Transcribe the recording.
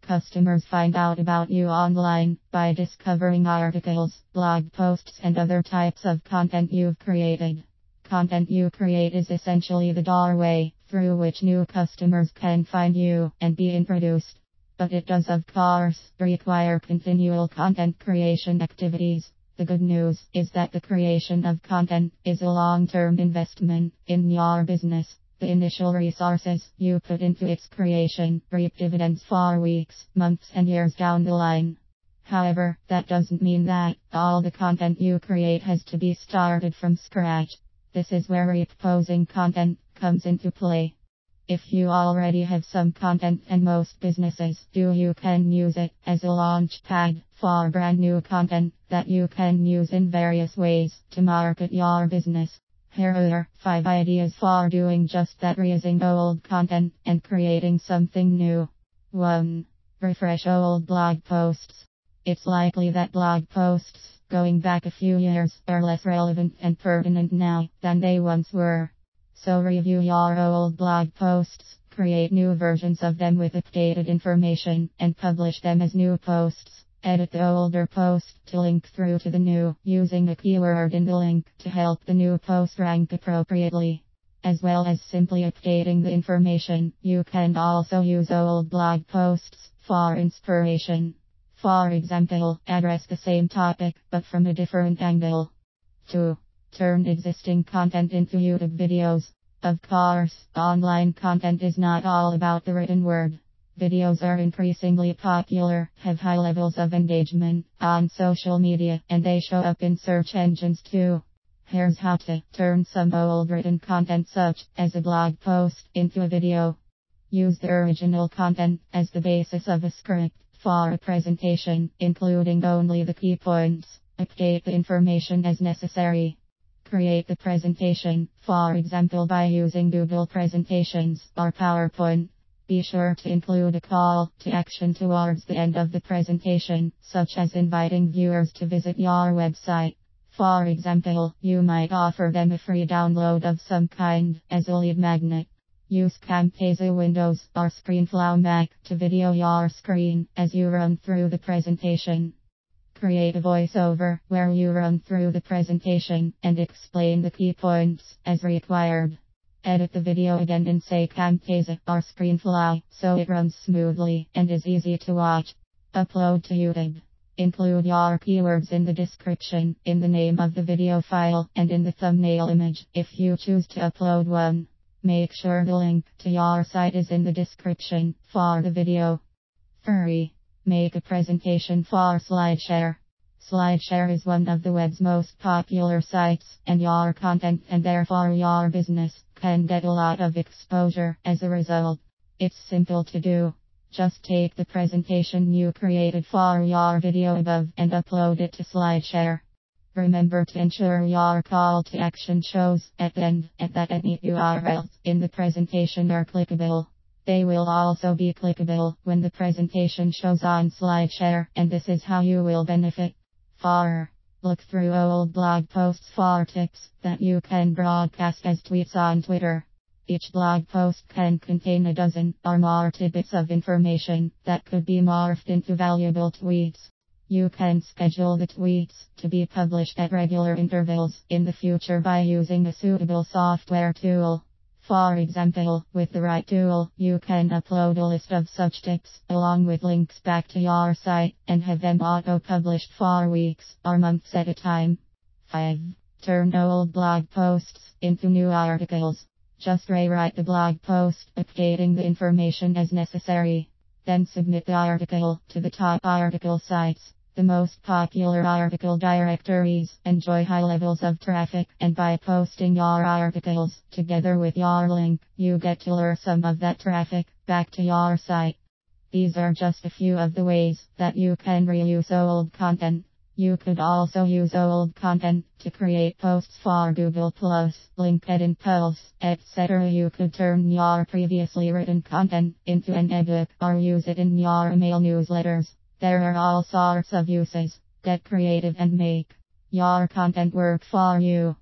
Customers find out about you online by discovering articles, blog posts, and other types of content you've created. Content you create is essentially the doorway through which new customers can find you and be introduced. But it does, of course, require continual content creation activities. The good news is that the creation of content is a long-term investment in your business. The initial resources you put into its creation reap dividends for weeks, months, and years down the line. However, that doesn't mean that all the content you create has to be started from scratch. This is where reposing content comes into play. If you already have some content, and most businesses do, you can use it as a launch pad for brand new content that you can use in various ways to market your business. Here are 5 ideas for doing just that: reusing old content and creating something new. 1. Refresh old blog posts. It's likely that blog posts going back a few years are less relevant and pertinent now than they once were. So review your old blog posts, create new versions of them with updated information, and publish them as new posts. Edit the older post to link through to the new, using a keyword in the link to help the new post rank appropriately. As well as simply updating the information, you can also use old blog posts for inspiration. For example, address the same topic but from a different angle. 2. Turn existing content into YouTube videos. Of course, online content is not all about the written word. Videos are increasingly popular, have high levels of engagement on social media, and they show up in search engines too. Here's how to turn some old written content, such as a blog post, into a video. Use the original content as the basis of a script for a presentation, including only the key points. Update the information as necessary. Create the presentation, for example by using Google Presentations or PowerPoint. Be sure to include a call to action towards the end of the presentation, such as inviting viewers to visit your website. For example, you might offer them a free download of some kind as a lead magnet. Use Camtasia Windows or ScreenFlow Mac to video your screen as you run through the presentation. Create a voiceover where you run through the presentation and explain the key points as required. Edit the video again in, say, Camtasia or ScreenFlow, so it runs smoothly and is easy to watch. Upload to YouTube. Include your keywords in the description, in the name of the video file, and in the thumbnail image, if you choose to upload one. Make sure the link to your site is in the description for the video. 3. Make a presentation for SlideShare. SlideShare is one of the web's most popular sites, and your content, and therefore your business, can get a lot of exposure as a result. It's simple to do. Just take the presentation you created for your video above and upload it to SlideShare. Remember to ensure your call to action shows at the end, and that any URLs in the presentation are clickable. They will also be clickable when the presentation shows on SlideShare, and this is how you will benefit. 4. Look through old blog posts for tips that you can broadcast as tweets on Twitter. Each blog post can contain a dozen or more tidbits of information that could be morphed into valuable tweets. You can schedule the tweets to be published at regular intervals in the future by using a suitable software tool. For example, with the right tool, you can upload a list of such tips, along with links back to your site, and have them auto-published for weeks or months at a time. 5. Turn old blog posts into new articles. Just rewrite the blog post, updating the information as necessary. Then submit the article to the top article sites. The most popular article directories enjoy high levels of traffic, and by posting your articles together with your link, you get to lure some of that traffic back to your site. These are just a few of the ways that you can reuse old content. You could also use old content to create posts for Google+, LinkedIn Pulse, etc. You could turn your previously written content into an ebook or use it in your email newsletters. There are all sorts of uses. Get creative and make your content work for you.